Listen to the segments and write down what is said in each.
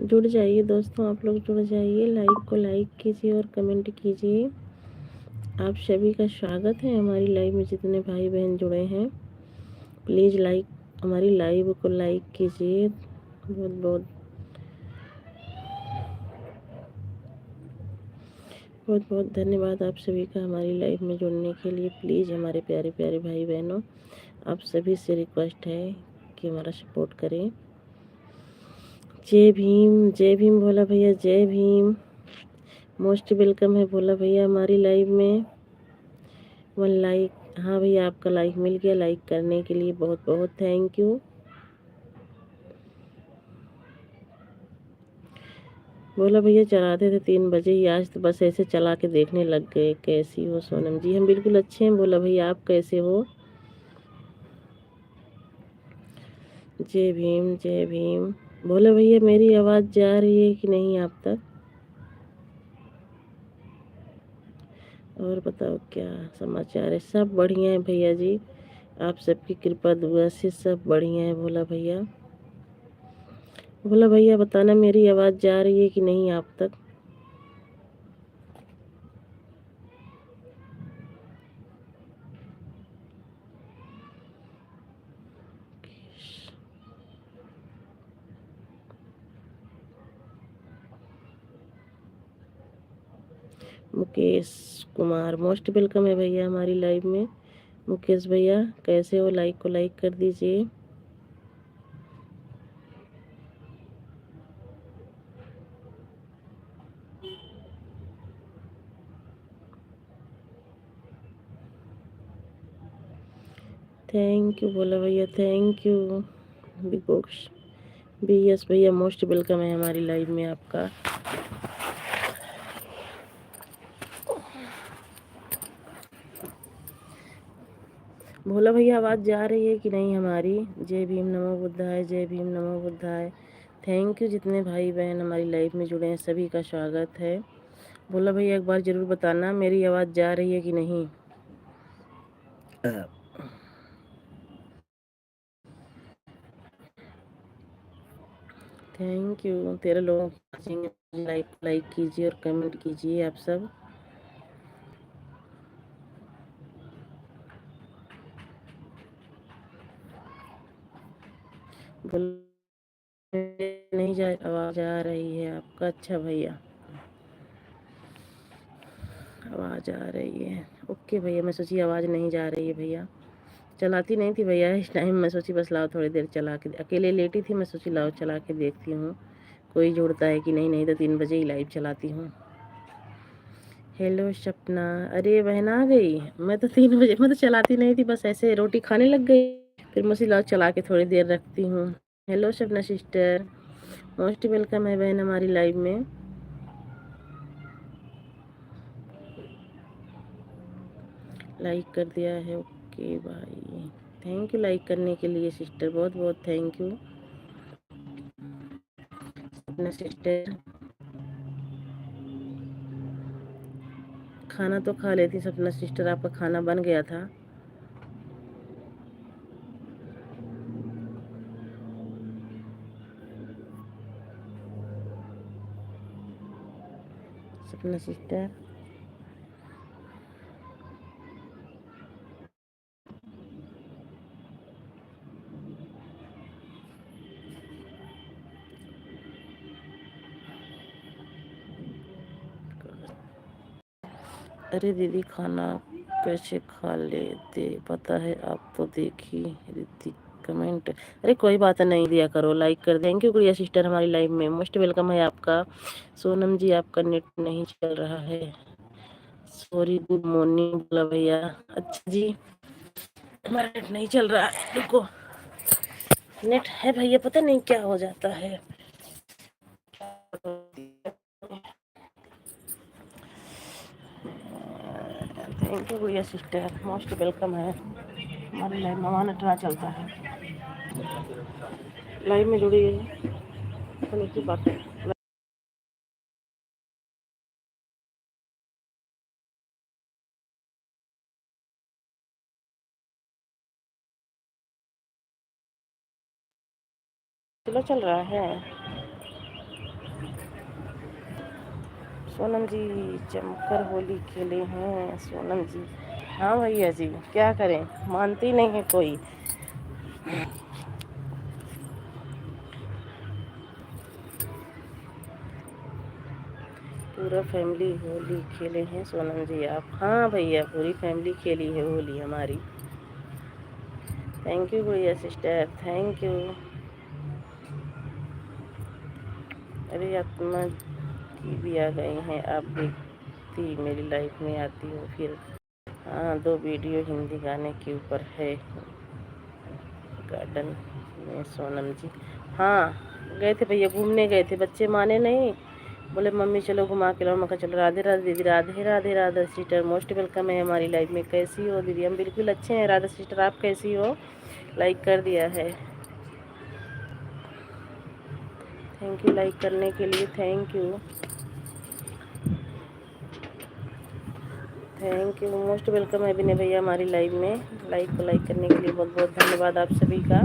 जुड़ जाइए दोस्तों, आप लोग जुड़ जाइए, लाइक को लाइक कीजिए और कमेंट कीजिए। आप सभी का स्वागत है हमारी लाइव में। जितने भाई बहन जुड़े हैं प्लीज़ लाइक, हमारी लाइव को लाइक कीजिए। बहुत बहुत बहुत बहुत धन्यवाद आप सभी का हमारी लाइव में जुड़ने के लिए। प्लीज़ हमारे प्यारे प्यारे भाई बहनों, आप सभी से रिक्वेस्ट है कि हमारा सपोर्ट करें। जय भीम भोला भैया, जय भीम। मोस्ट वेलकम है भोला भैया हमारी लाइव में। 1 लाइक, हाँ भैया आपका लाइक मिल गया। लाइक करने के लिए बहुत बहुत थैंक यू। भोला भैया चलाते थे 3 बजे ही, आज तो बस ऐसे चला के देखने लग गए। कैसी हो सोनम जी? हम बिल्कुल अच्छे हैं भोला भैया, आप कैसे हो? जय भीम जय भीम। भोला भैया मेरी आवाज़ जा रही है कि नहीं आप तक? और बताओ क्या समाचार है? सब बढ़िया है भैया जी, आप सबकी कृपा दुआ से सब बढ़िया है भोला भैया। भोला भैया बताना मेरी आवाज़ जा रही है कि नहीं आप तक? मुकेश कुमार मोस्ट वेलकम है भैया हमारी लाइव में। मुकेश भैया कैसे हो? लाइक को लाइक कर दीजिए। थैंक यू भोला भैया, thank you. Big boss BS भैया मोस्ट वेलकम है हमारी लाइव में आपका। भोला भैया आवाज़ जा रही है कि नहीं हमारी? जय भीम नमो बुद्धाय, जय भीम नमो बुद्धाय। थैंक यू जितने भाई बहन हमारी लाइव में जुड़े हैं सभी का स्वागत है। भोला भैया एक बार ज़रूर बताना मेरी आवाज़ जा रही है कि नहीं। Thank you. 13 लोग लाइक लाइक कीजिए और कमेंट कीजिए आप सब। बोल नहीं जा, आवाज़ आ रही है आपका? अच्छा भैया आवाज़ आ रही है, ओके भैया। मैं सोची आवाज़ नहीं जा रही है भैया, चलाती नहीं थी भैया इस टाइम। मैं सोची बस लाओ थोड़ी देर चला के, अकेले लेटी थी, मैं सोची लाओ चला के देखती हूँ कोई जुड़ता है कि नहीं। नहीं तो 3 बजे ही लाइव चलाती हूँ। हेलो सपना, अरे बहन आ गई। मैं तो 3 बजे, मैं तो चलाती नहीं थी, बस ऐसे रोटी खाने लग गई। फिर मुझे लाओ चला के थोड़ी देर रखती हूँ। हेलो सपना सिस्टर, मोस्ट वेलकम है बहन हमारी लाइव में। लाइक कर दिया है, ओके भाई। थैंक यू लाइक करने के लिए सिस्टर, बहुत बहुत थैंक यू सपना सिस्टर। खाना तो खा लेती सपना सिस्टर, आपका खाना बन गया था? सपना सिस्टर अरे दीदी खाना कैसे खा लेते पता है आप तो? देखी ऋतिक कमेंट, अरे कोई बात नहीं, दिया करो, लाइक कर दें। थैंक यू गुड़िया सिस्टर हमारी लाइव में, मोस्ट वेलकम है आपका। सोनम जी आपका नेट नहीं चल रहा है, सॉरी। गुड मॉर्निंग बोला भैया। अच्छा जी, हमारा नेट नहीं चल रहा है, रुको। नेट है भैया, पता नहीं क्या हो जाता है। Thank you Gudiya sister, most welcome है हमारी लाइव में। वहाँ नेट ना चलता है, लाइव में जुड़ी है तो की बात है। चलो चल रहा है। सोनम जी जमकर होली खेले हैं सोनम जी। हाँ भैया जी, क्या करें, मानती नहीं है कोई। पूरा फैमिली होली खेले हैं सोनम जी आप। हाँ भैया, पूरी फैमिली खेली है होली हमारी। थैंक यू भैया सिस्टर, थैंक यू। अरे आत्मा की भी आ गई हैं, आप देखती मेरी लाइफ में आती हो फिर। हाँ, 2 वीडियो हिंदी गाने के ऊपर है। गार्डन में सोनम जी। हाँ, गए थे भैया, घूमने गए थे, बच्चे माने नहीं, बोले मम्मी चलो घुमा के लाओ। मैं कहा चलो। राधे राधे दीदी, Radhe Radhe Radha sister, most welcome है हमारी लाइफ में। कैसी हो दीदी? हम बिल्कुल अच्छे हैं राधा सिस्टर, आप कैसी हो? लाइक कर दिया है, थैंक यू लाइक करने के लिए, thank you thank you. Most welcome है विनय भैया हमारी लाइव में। लाइक करने के लिए बहुत बहुत धन्यवाद आप सभी का,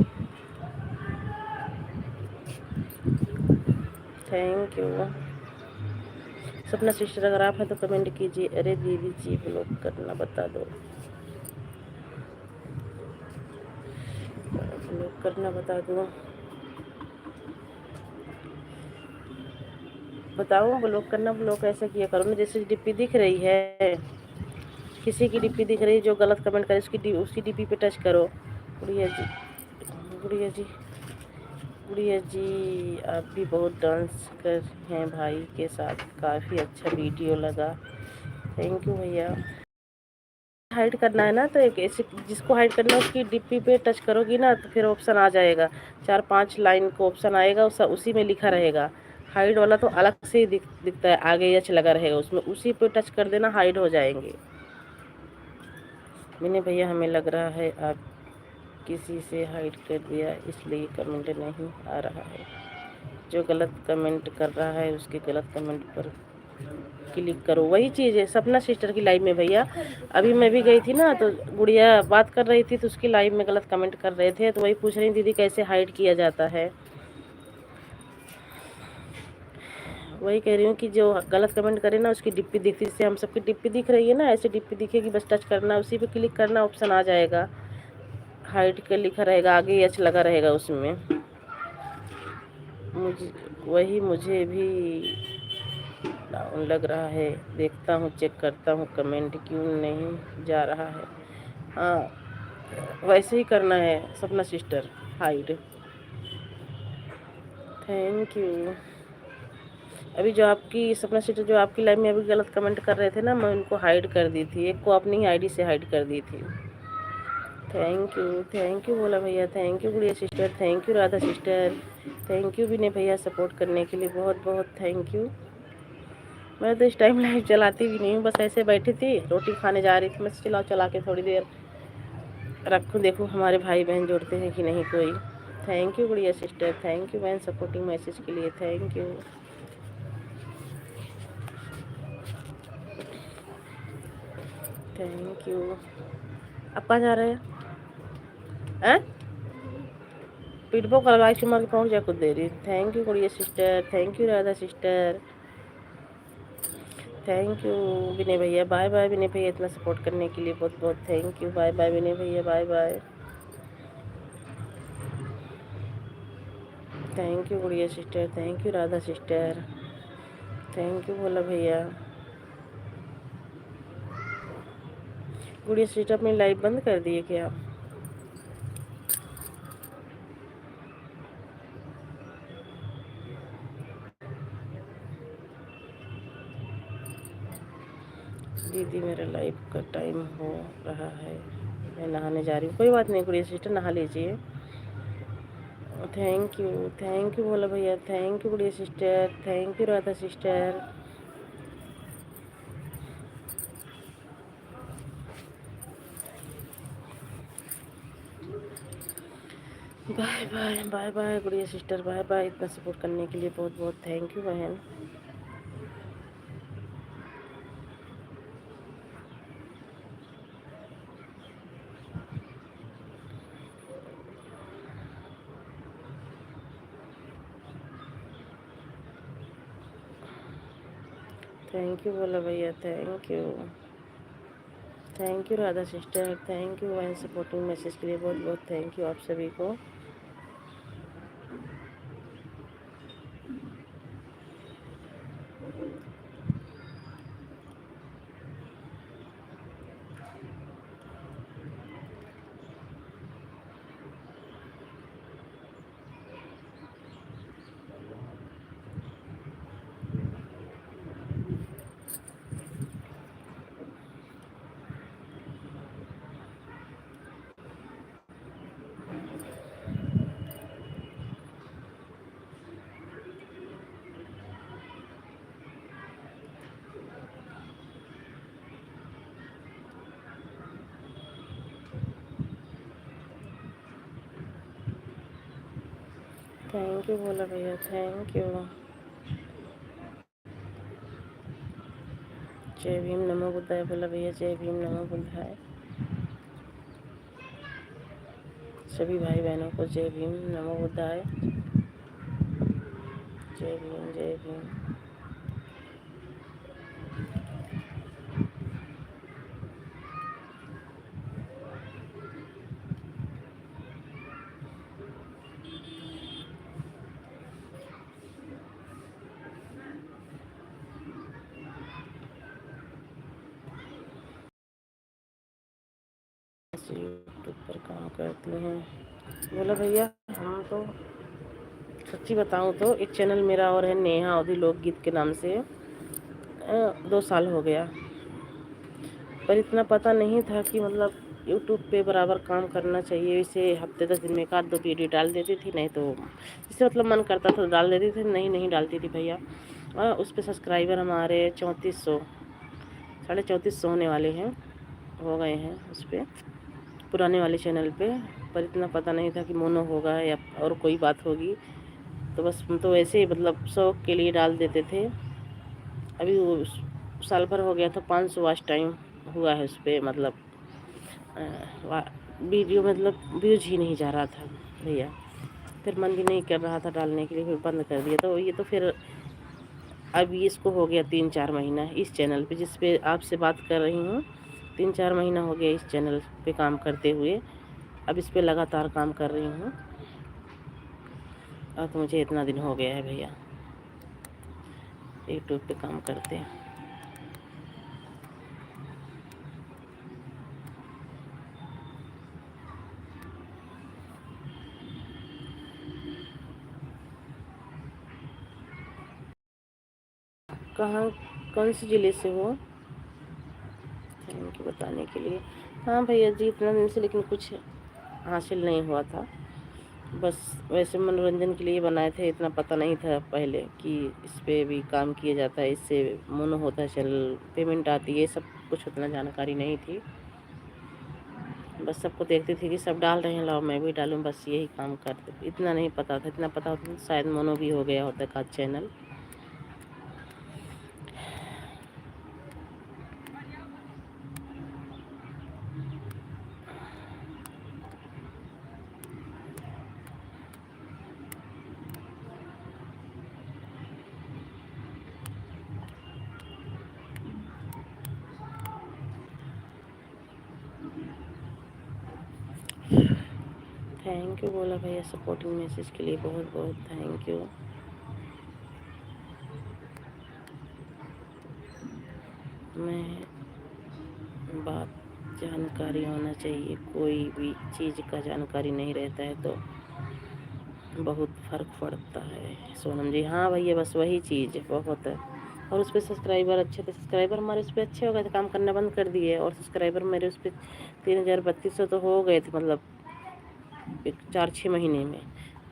थैंक यू। सपना सिस्टर अगर आप हैं तो कमेंट कीजिए। अरे दीदी जी ब्लॉक करना बता दो, ब्लॉक करना बता दो, बताओ ब्लॉक करना। ब्लॉक ऐसे किया करो ना, जैसे डिप्पी दिख रही है, किसी की डिप्पी दिख रही है जो गलत कमेंट करे उसकी डिप्पी पे टच करो। गुड़िया जी, गुड़िया जी, गुड़िया जी आप भी बहुत डांस कर हैं भाई के साथ, काफ़ी अच्छा वीडियो लगा, थैंक यू भैया। हाइड करना है ना, तो एक ऐसे जिसको हाइड करना है उसकी डिप्पी पे टच करोगी ना, तो फिर ऑप्शन आ जाएगा, 4-5 लाइन को ऑप्शन आएगा, उसी में लिखा रहेगा। हाइड वाला तो अलग से ही दिखता है, आगे यच लगा रहेगा उसमें, उसी पे टच कर देना, हाइड हो जाएंगे। मैंने भैया हमें लग रहा है आप किसी से हाइड कर दिया, इसलिए कमेंट नहीं आ रहा है। जो गलत कमेंट कर रहा है उसके गलत कमेंट पर क्लिक करो। वही चीज़ है सपना सिस्टर की लाइव में भैया। अभी मैं भी गई थी ना, तो गुड़िया बात कर रही थी, तो उसकी लाइव में गलत कमेंट कर रहे थे, तो वही पूछ रही दीदी कैसे हाइड किया जाता है। वही कह रही हूँ कि जो गलत कमेंट करे ना उसकी डिप्पी दिखती, जैसे हम सबकी डिप्पी दिख रही है ना, ऐसे डिप्पी दिखेगी, बस टच करना, उसी पे क्लिक करना, ऑप्शन आ जाएगा, हाइड का लिखा रहेगा, आगे एच लगा रहेगा उसमें। मुझे भी डाउन लग रहा है, देखता हूँ, चेक करता हूँ कमेंट क्यों नहीं जा रहा है। हाँ, वैसे ही करना है सपना सिस्टर, हाइड, थैंक यू। अभी जो आपकी सपना सिस्टर जो आपकी लाइव में अभी गलत कमेंट कर रहे थे ना, मैं उनको हाइड कर दी थी, एक को अपनी ही आईडी से हाइड कर दी थी। थैंक यू बोला भैया, thank you Gudiya sister, thank you Radha sister, thank you Vinay भैया सपोर्ट करने के लिए, बहुत बहुत थैंक यू। मैं तो इस टाइम लाइव चलाती भी नहीं हूँ, बस ऐसे बैठी थी, रोटी खाने जा रही थी, मैं चलाओ चला के थोड़ी देर रखूँ, देखूँ हमारे भाई बहन जुड़ते हैं कि नहीं कोई। Thank you Gudiya sister, thank you बहन सपोर्टिंग मैसेज के लिए, थैंक यू। Thank you. अब कहाँ जा रहे हैं? पीठबो करवा के मार के पहुँच जा कुछ देरी। Thank you Gudiya sister, thank you Radha sister, thank you Vinay भैया, बाय बाय विनय भैया, इतना सपोर्ट करने के लिए बहुत बहुत thank you, bye bye Vinay भैया, bye bye. Thank you Gudiya sister, thank you Radha sister, thank you Bhola भैया। गुड़िया सिस्टर अपनी लाइव बंद कर दिए क्या? दीदी मेरा लाइव का टाइम हो रहा है, मैं नहाने जा रही हूँ। कोई बात नहीं गुड़िया सिस्टर, नहा लीजिए। थैंक यू भोला भैया, thank you Gudiya sister, thank you Radha sister, bye bye bye bye Gudiya sister, bye bye, इतना सपोर्ट करने के लिए बहुत बहुत थैंक यू बहन। थैंक यू बोला भैया, thank you Radha sister, thank you वाइन सपोर्टिंग मैसेज के लिए, बहुत बहुत थैंक यू आप सभी को। थैंक यू बोला भैया, थैंक यू। जय भीम नमो बुद्धाय बोला भैया, जय भीम नमो बुद्धाय। सभी भाई बहनों को जय भीम नमो बुद्धाय, जय भीम जय भीम। यूट्यूब पर काम करती हैं बोला भैया। हम तो सच्ची बताऊं तो एक चैनल मेरा और है, नेहा अवधि लोकगीत के नाम से, 2 साल हो गया, पर इतना पता नहीं था कि मतलब यूट्यूब पे बराबर काम करना चाहिए। इसे हफ्ते 10 दिन में 1-2 वीडियो डाल देती थी, नहीं तो जिससे मतलब मन करता था तो डाल देती थी, नहीं डालती थी भैया। उस पर सब्सक्राइबर हमारे 3400, 3450 होने वाले हैं, हो गए हैं उस पर, पुराने वाले चैनल पे। पर इतना पता नहीं था कि मोनो होगा या और कोई बात होगी, तो बस हम तो ऐसे ही मतलब शौक के लिए डाल देते थे। अभी वो साल भर हो गया था, 500 वॉच टाइम हुआ है उस पर, मतलब वीडियो मतलब व्यूज ही नहीं जा रहा था भैया। फिर मन भी नहीं कर रहा था डालने के लिए, फिर बंद कर दिया। तो ये तो फिर अभी इसको हो गया 3-4 महीना इस चैनल पे, जिस पे आपसे बात कर रही हूँ, 3-4 महीना हो गया इस चैनल पे काम करते हुए। अब इस पे लगातार काम कर रही हूँ, और तो मुझे इतना दिन हो गया है भैया यूट्यूब पे काम करते हैं। कहाँ, कौन से ज़िले से हो? थैंक यू बताने के लिए। हाँ भैया जी, इतना दिन से लेकिन कुछ हासिल नहीं हुआ था, बस वैसे मनोरंजन के लिए बनाए थे। इतना पता नहीं था पहले कि इस पे भी काम किया जाता है, इससे मोनो होता है चैनल, पेमेंट आती है, सब कुछ उतना जानकारी नहीं थी। बस सबको देखती थी कि सब डाल रहे हैं, लाओ मैं भी डालूं, बस यही काम करते। इतना नहीं पता था, इतना पता होता तो शायद मोनो भी हो गया होता का चैनल। थैंक यू बोला भैया सपोर्टिंग मैसेज के लिए, बहुत बहुत थैंक यू। मैं बात जानकारी होना चाहिए, कोई भी चीज़ का जानकारी नहीं रहता है तो बहुत फ़र्क पड़ता है। सोनम जी, हाँ भैया, बस वही चीज़ बहुत है। और उस पर सब्सक्राइबर अच्छे थे, सब्सक्राइबर हमारे उस पर अच्छे हो गए थे, काम करना बंद कर दिए, और सब्सक्राइबर मेरे उस पर 3200 तो हो गए थे, मतलब 4-6 महीने में।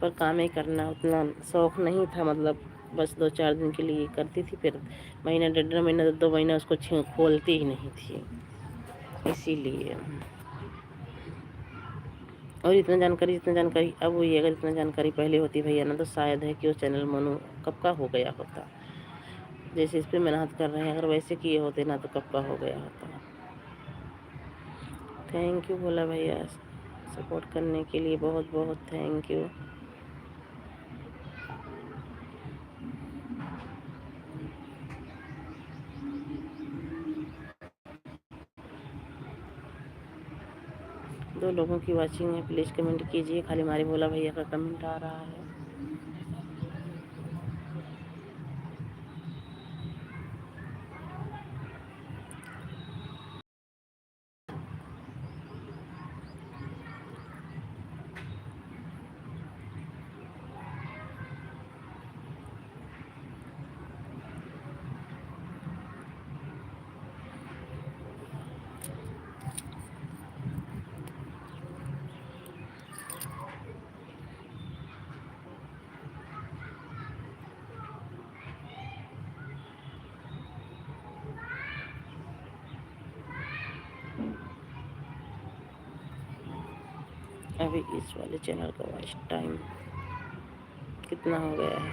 पर काम ही करना उतना शौक़ नहीं था, मतलब बस 2-4 दिन के लिए करती थी, फिर महीना 1.5 महीना 2 महीना उसको खोलती ही नहीं थी, इसीलिए। और जितना जानकारी अब हुई है, अगर इतना जानकारी पहले होती भैया ना, तो शायद है कि वो चैनल मोनो कब का हो गया होता। जैसे इस पे मेहनत कर रहे हैं, अगर वैसे किए होते ना तो कब का हो गया होता। थैंक यू बोला भैया सपोर्ट करने के लिए, बहुत बहुत थैंक यू। 2 लोगों की वॉचिंग है, प्लीज़ कमेंट कीजिए। खाली हमारे भोला भैया का कमेंट आ रहा है। अभी इस वाले चैनल का वॉच टाइम कितना हो गया है?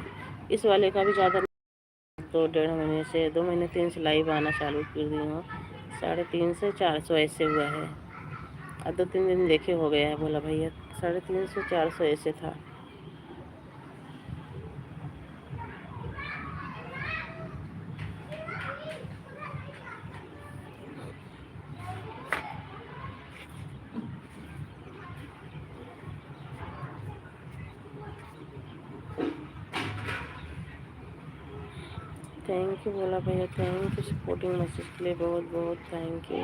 इस वाले का भी ज़्यादा, तो 1.5 महीने से 2 महीने 3 से लाइव आना चालू कर दी हूँ। 350 400 ऐसे हुआ है। अब 2-3 दिन देखे हो गया है भोला भैया, 350 400 ऐसे था। थैंक यू भोला भैया, थैंक यू सपोर्टिंग मैसेज के लिए, बहुत बहुत thank you.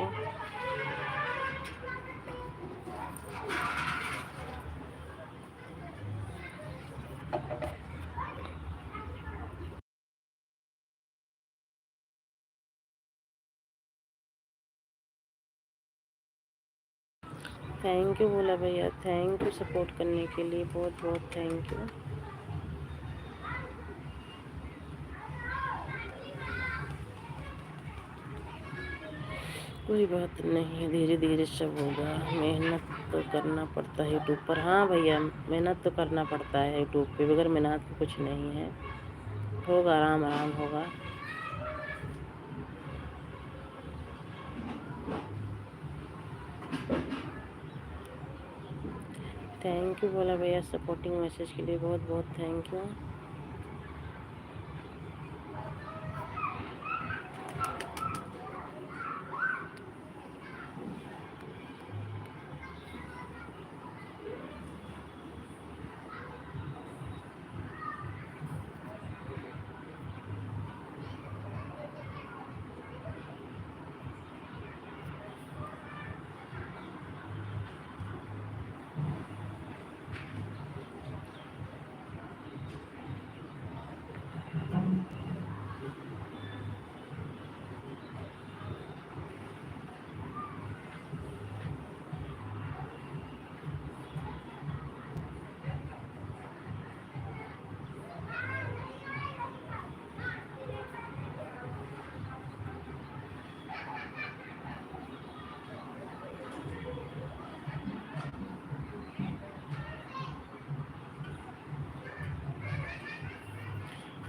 Thank you Bhola भैया, थैंक यू सपोर्ट करने के लिए, बहुत बहुत थैंक यू। कोई बात नहीं, धीरे धीरे सब होगा। मेहनत तो करना पड़ता है यूट्यूब पर। हाँ भैया, मेहनत तो करना पड़ता है यूट्यूब पे, बगैर मेहनत के कुछ नहीं है। होगा, आराम आराम होगा। थैंक यू भोला भैया सपोर्टिंग मैसेज के लिए, बहुत बहुत थैंक यू।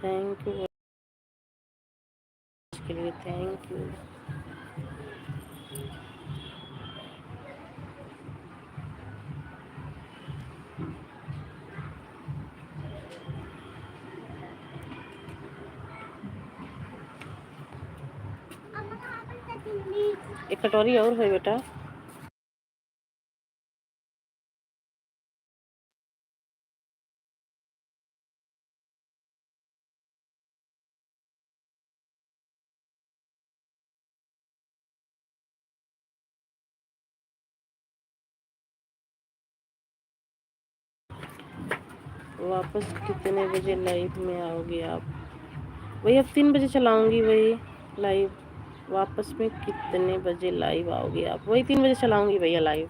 थैंक यू के लिए, थैंक यू। एक कटोरी और है बेटा। वापस कितने बजे लाइव में आओगे आप? वही अब 3 बजे चलाऊंगी, वही लाइव। वापस में कितने बजे लाइव आओगे आप? वही 3 बजे चलाऊंगी भैया लाइव।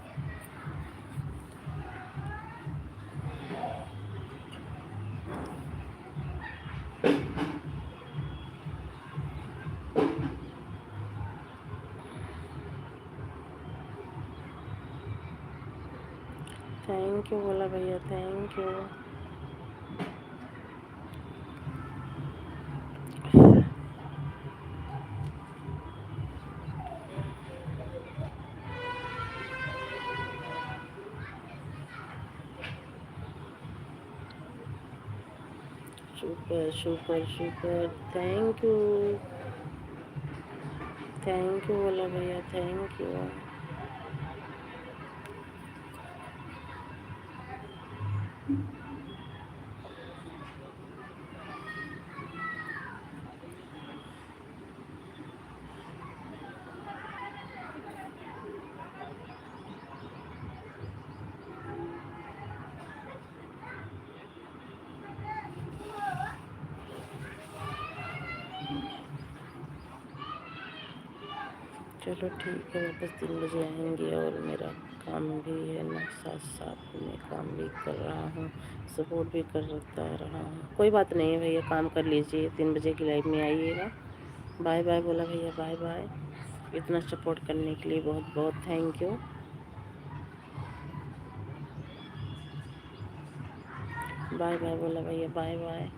थैंक यू बोला भैया, thank you. Super super super, thank you, thank you बोला भैया, थैंक यू। चलो ठीक है, वापस 3 बजे आएंगे और मेरा काम भी है ना, साथ साथ में काम भी कर रहा हूँ, सपोर्ट भी करता रहा हूँ। कोई बात नहीं है भैया, काम कर लीजिए, 3 बजे की लाइव में आइएगा। बाय बाय बोला भैया, बाय बाय। इतना सपोर्ट करने के लिए बहुत बहुत थैंक यू। बाय बाय बोला भैया, बाय बाय।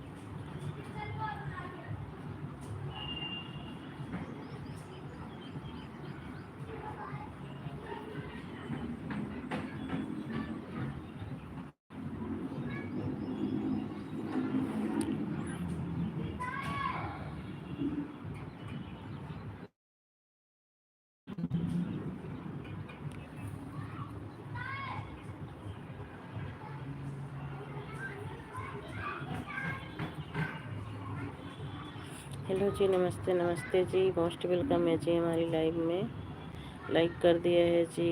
हेलो जी, नमस्ते नमस्ते जी, मोस्ट वेलकम है जी हमारी लाइव में। लाइक कर दिया है जी,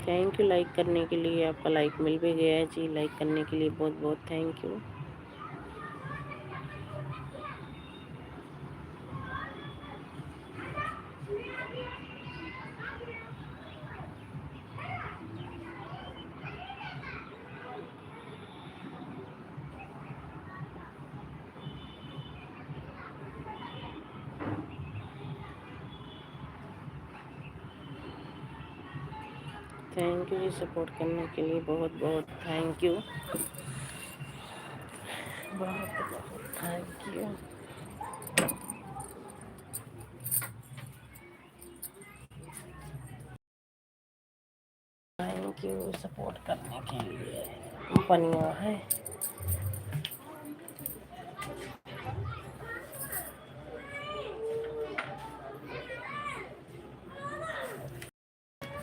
थैंक यू लाइक करने के लिए। आपका लाइक मिल भी गया है जी, लाइक करने के लिए बहुत बहुत thank you. Thank you ji, support करने के लिए बहुत बहुत थैंक यू, बहुत बहुत thank you. Thank you support करने के लिए। पनिया है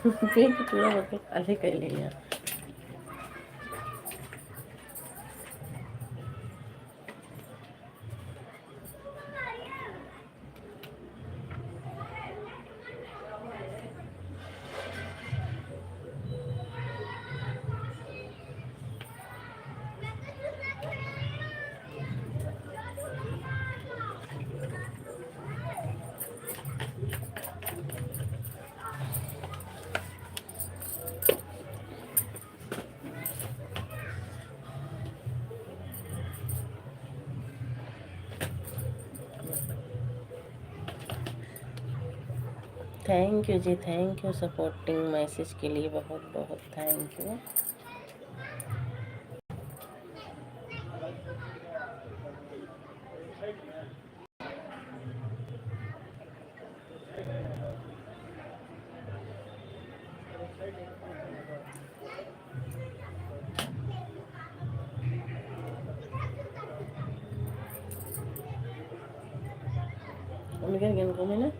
पेट पूरा होकर खाली कर लिया। Thank you ji, thank you supporting message के लिए बहुत बहुत थैंक यू। उनके गिनको में ना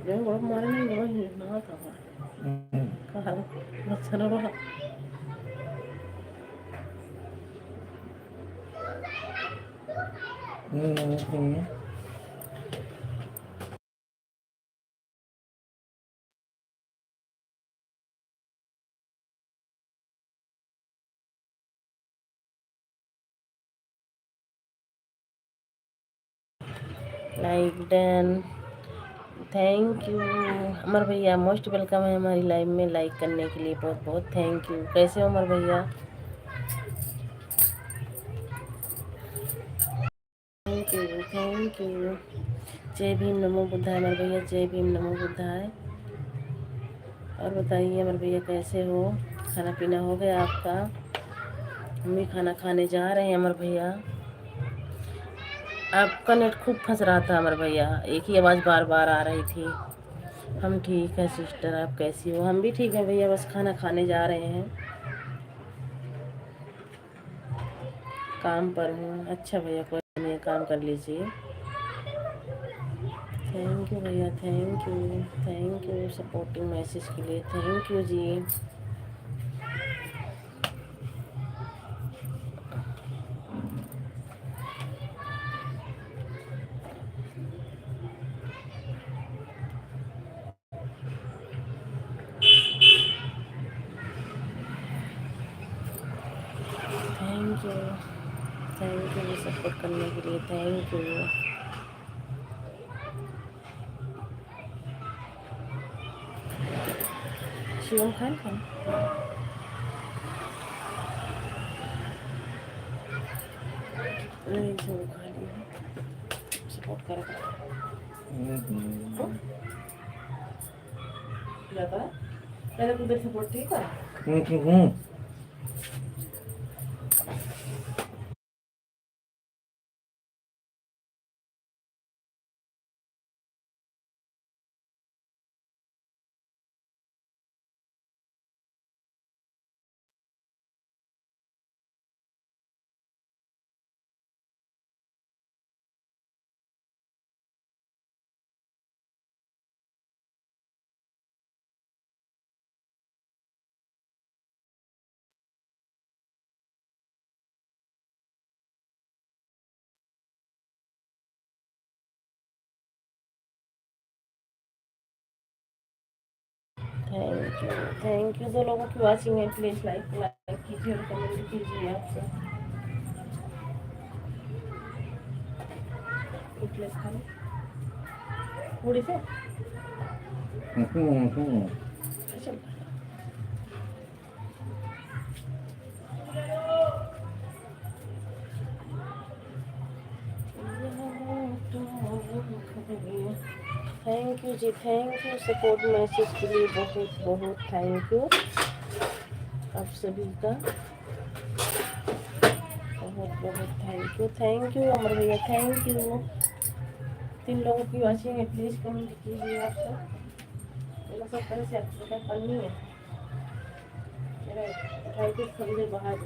जो बड़ा मारे नहीं बड़ा ना था कहा अच्छा ना रहा। लाइक डन, थैंक यू अमर भैया, मोस्ट वेलकम है हमारी लाइव में। लाइक करने के लिए बहुत बहुत थैंक यू। कैसे हो अमर भैया? Thank you thank you. जय भीम नमो बुद्धाय अमर भैया, जय भीम नमो बुद्धाय। और बताइए अमर भैया कैसे हो? खाना पीना हो गया आपका? हम भी खाना खाने जा रहे हैं अमर भैया। आपका नेट खूब फंस रहा था अमर भैया, एक ही आवाज़ बार बार आ रही थी। हम ठीक है सिस्टर, आप कैसी हो? हम भी ठीक है भैया, बस खाना खाने जा रहे हैं। काम पर हूँ। अच्छा भैया कोई नहीं, काम कर लीजिए। थैंक यू भैया, थैंक यू सपोर्टिंग मैसेज के लिए, thank you ji. Thank you support करने के लिए, थैंक यू। शिवम खान खान नहीं, शिवम खा लिया, सपोर्ट कर जाता है। पहले उधर सपोर्ट ठीक है। थैंक यू जो लोगों की वॉचिंग है, प्लीज लाइक कीजिए और कमेंट कीजिए। आपसे प्लेट खा लो पूड़ी से। अच्छा, thank you ji, thank you support message के लिए, बहुत बहुत थैंक यू आप सभी का, बहुत बहुत थैंक यू अमर भैया, थैंक यू। 3 लोगों की वॉचिंग है, प्लीज कमेंट कीजिए। आप सब मेरा सब तरह से आपका पन्नी है, मेरा उठाई के थोड़ी देर बाहर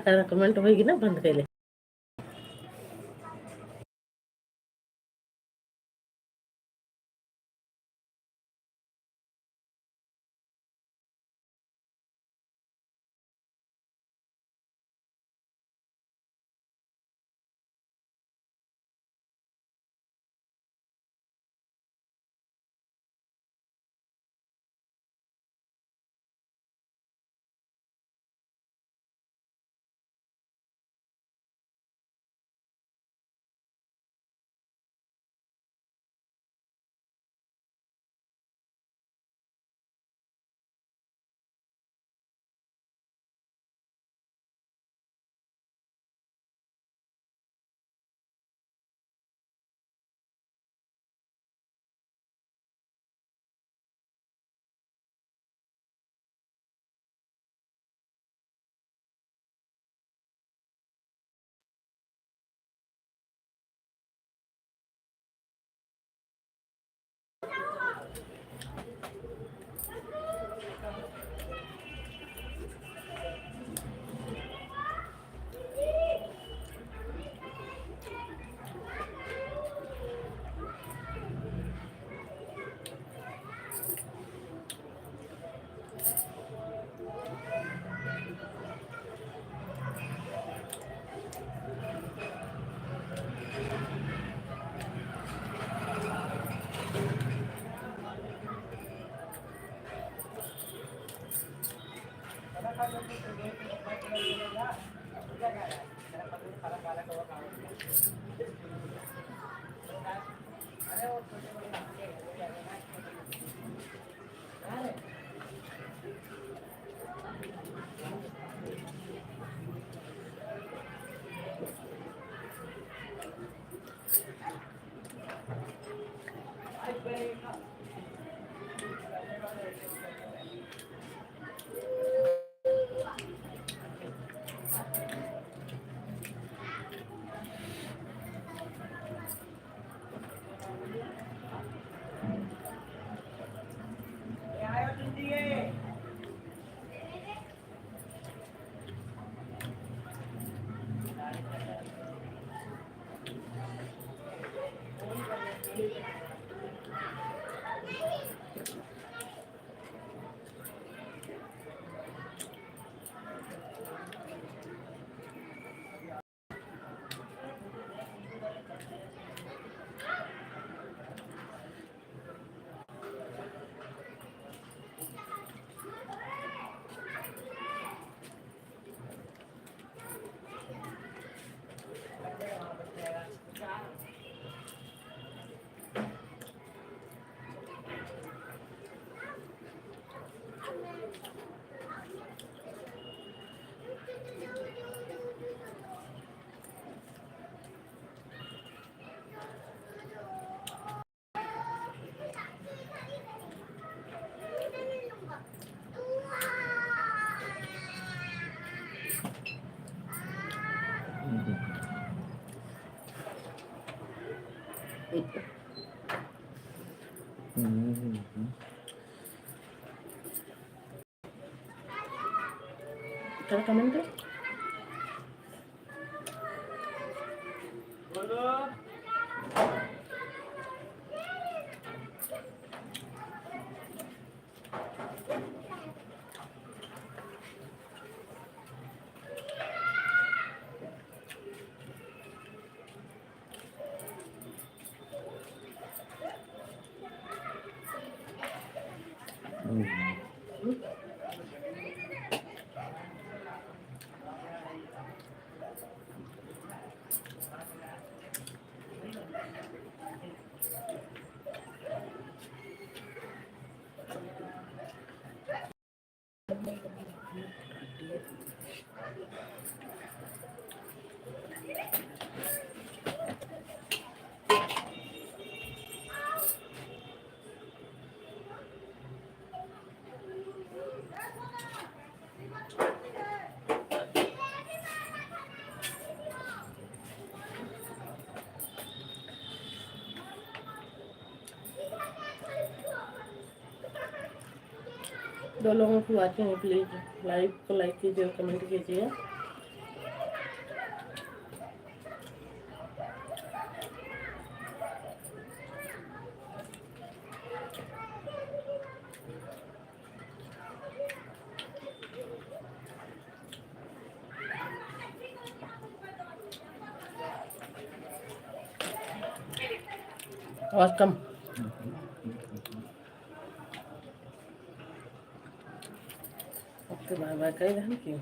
ना कमेंट होगी ना बंद कर ले। Claramente. दो लोगों की वाचिंग है, प्लीज लाइव को लाइक कीजिए और कमेंट कीजिए। आवाज कम। ओके बाय बाय कही रहन की।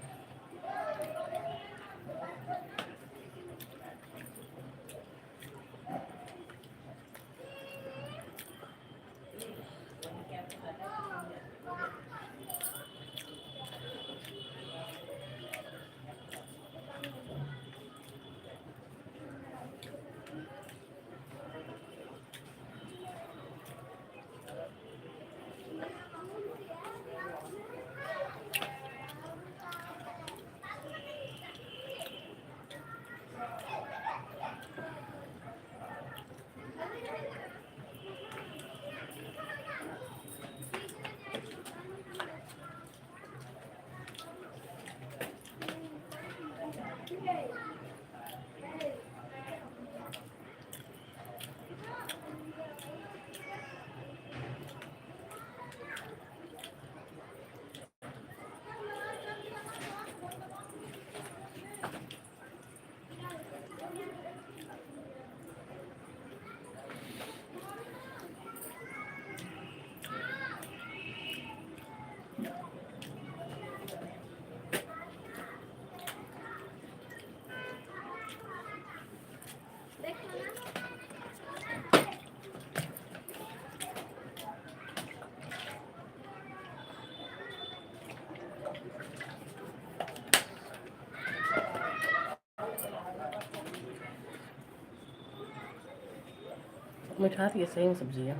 मिठास ये सही में सब्जी है।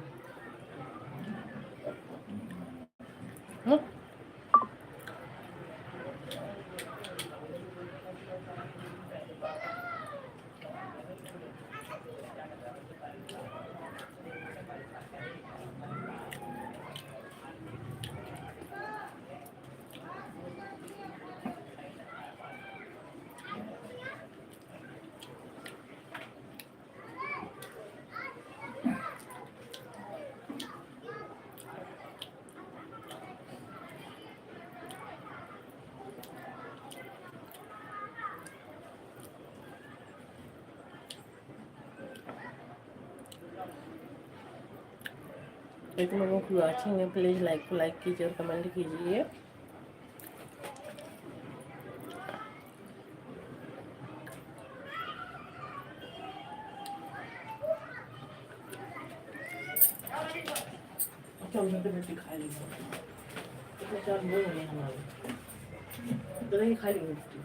हम्म, एक लोगों की वॉचिंग है, प्लीज़ लाइक कीजिए और कमेंट कीजिए। चल रोटी खा लीजिए, इतने चार वो नहीं हमारे तो नहीं खा लीजिए रोटी।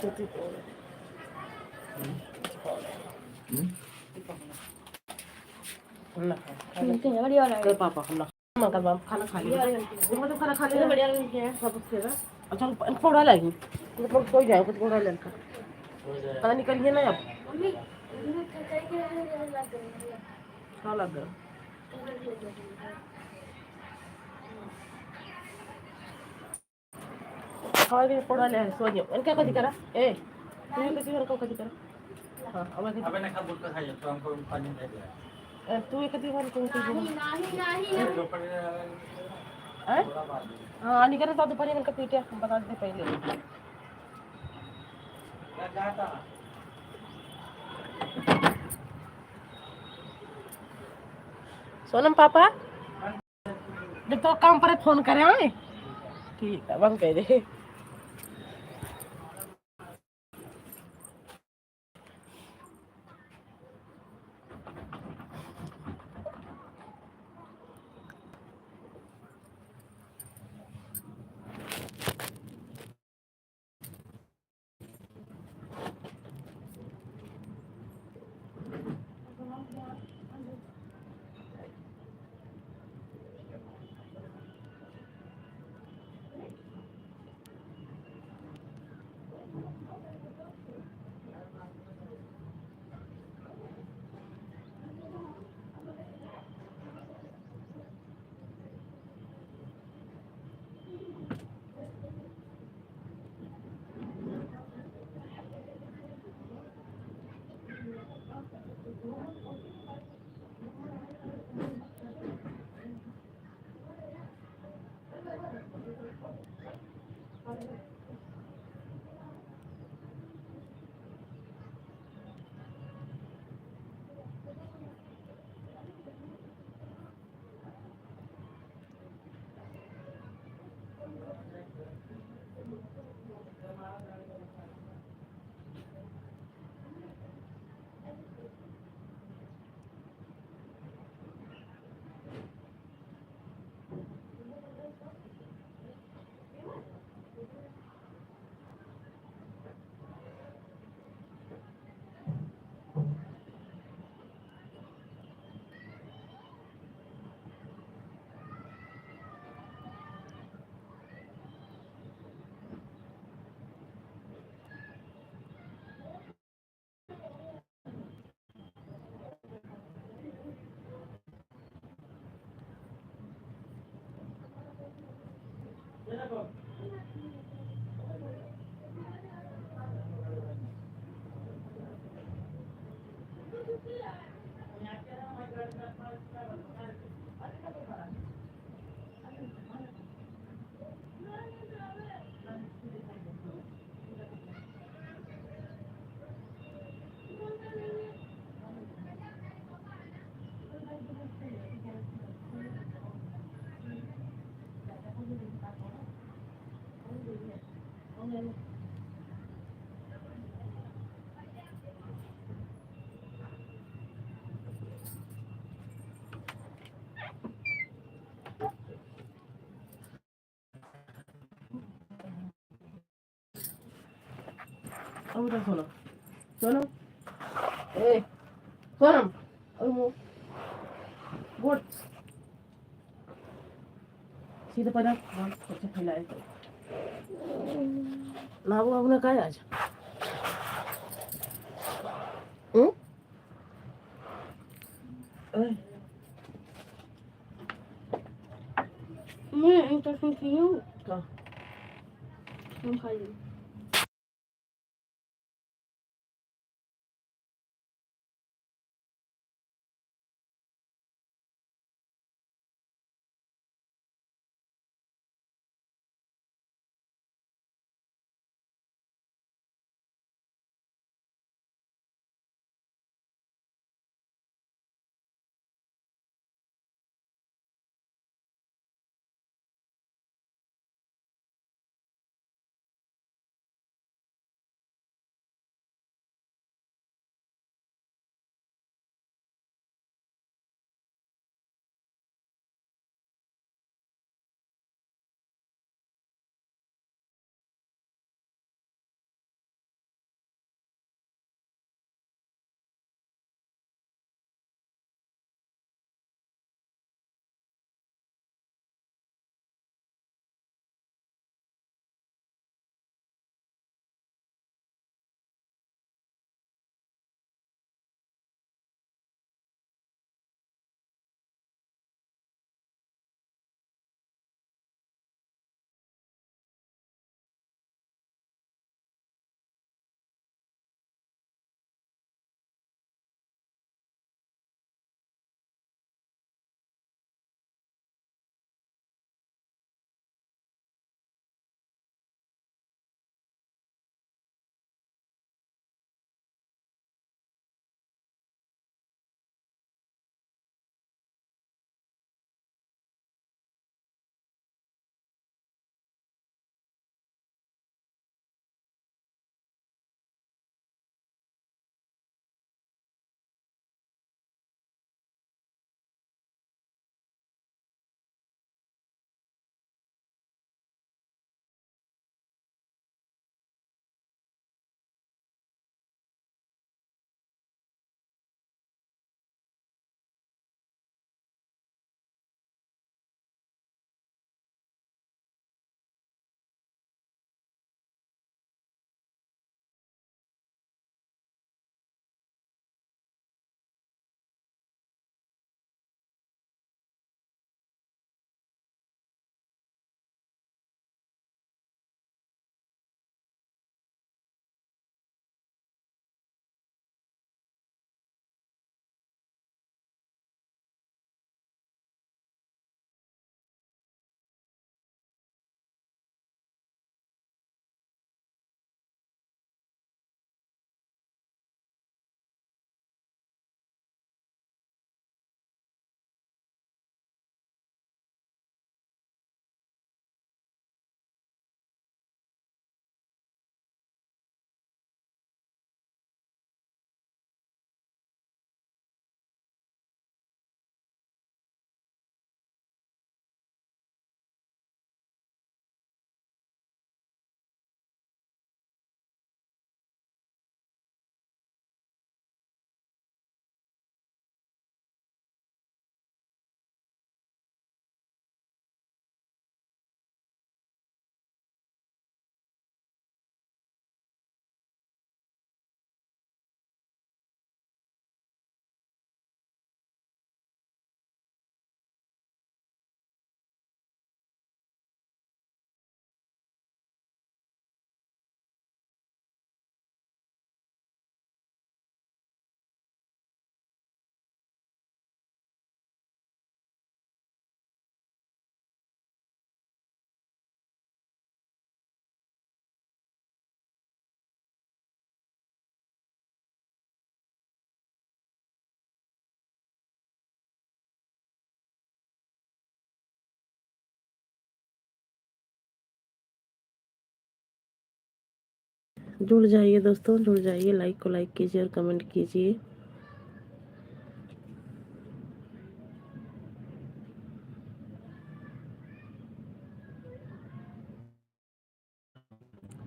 Tutti हम ना खाए पापा हम ना मगर बाप खाना खा लिया तो खाना खा लिया बढ़िया है सब कुछ है अच्छा थोड़ा लगी तो कोई जाए कुछ थोड़ा लड़का पता निकलिए ना अब क्या लग गया खावा के थोड़ा ले सो जाओ इनका कदी करा ए तू किसी और को कदी करा हां अब ना खा बोल खाइए तो हमको पानी दे दे तू कदी और को नहीं हाँ आणि करत दुपारी नंतर पीठ बता दे पहिले सोनम पापा जब तो काम पर फोन करे हाँ ठीक है बंद कह दे अब उधर सोनम सोनम ए सोनम अब गुड सीधे पड़ा कुछ खिलाए ना वो आपने कहा आज मैं इंटरेस्टिंग थी हूँ का हम खाइए जुड़ जाइए दोस्तों, जुड़ जाइए, लाइक को लाइक कीजिए और कमेंट कीजिए।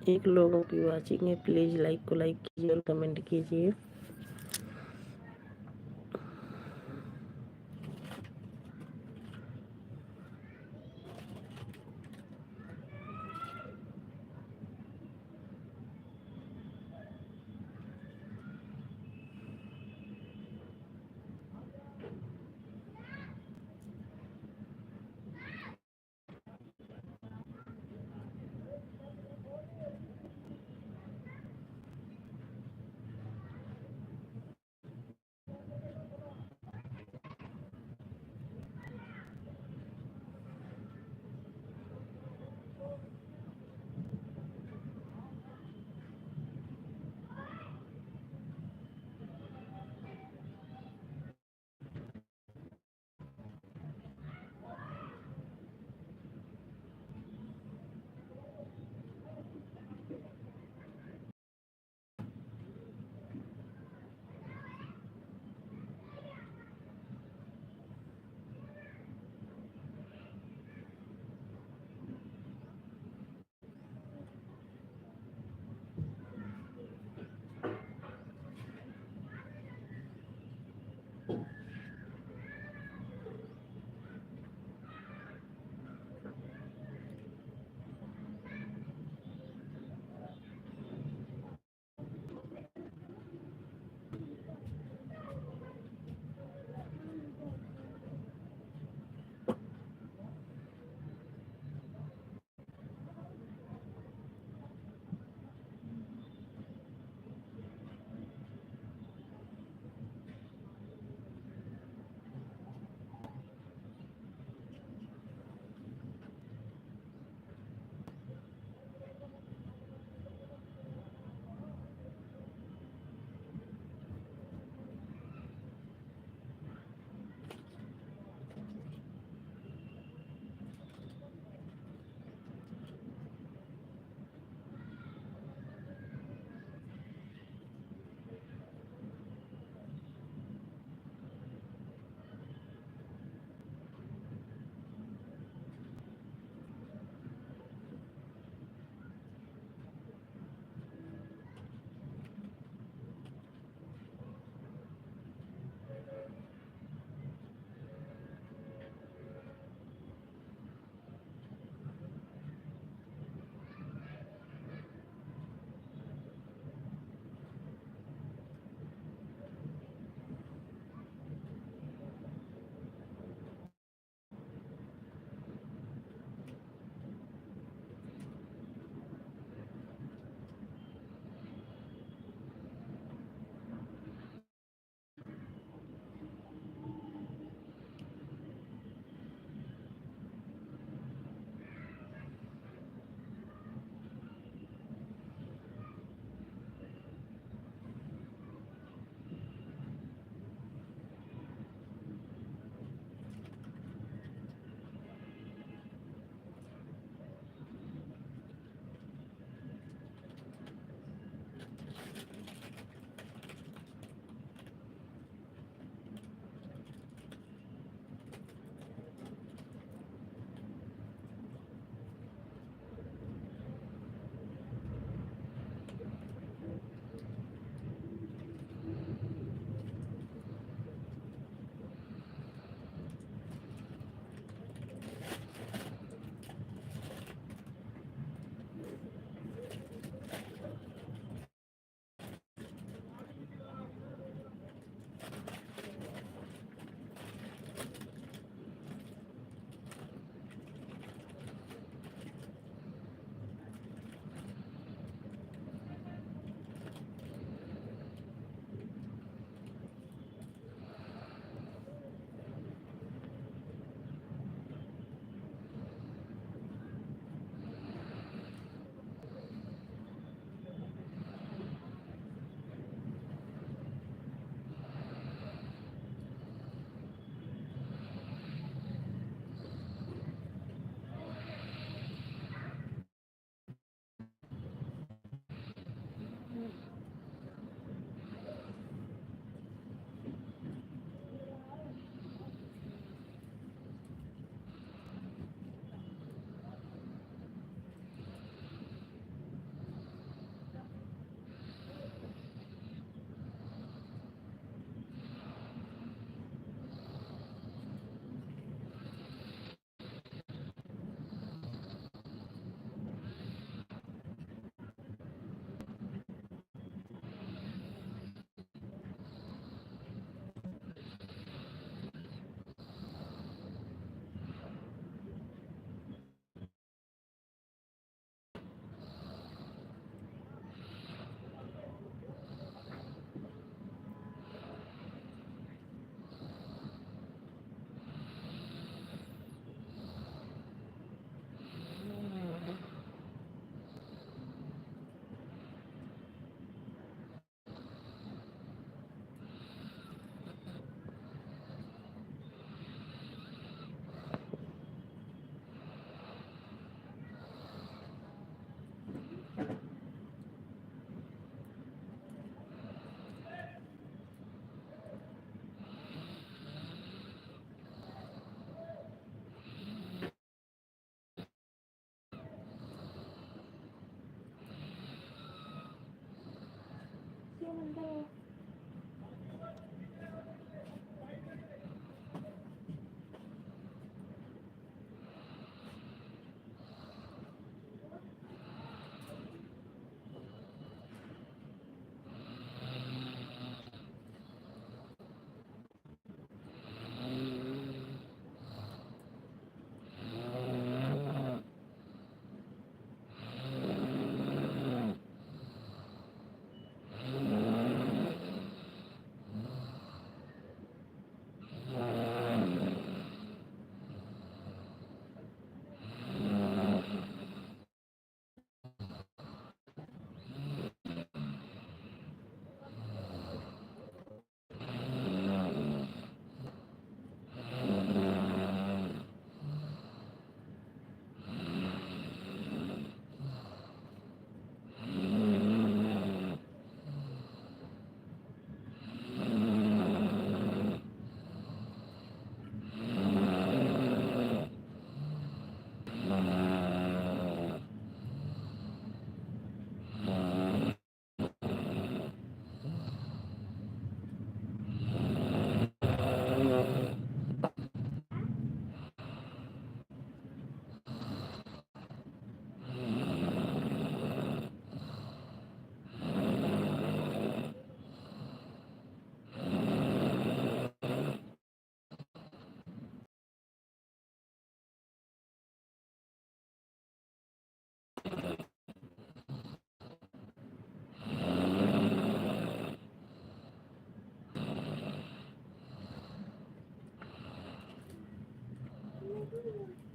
एक लोगों की वॉचिंग है, प्लीज़ लाइक को लाइक कीजिए और कमेंट कीजिए।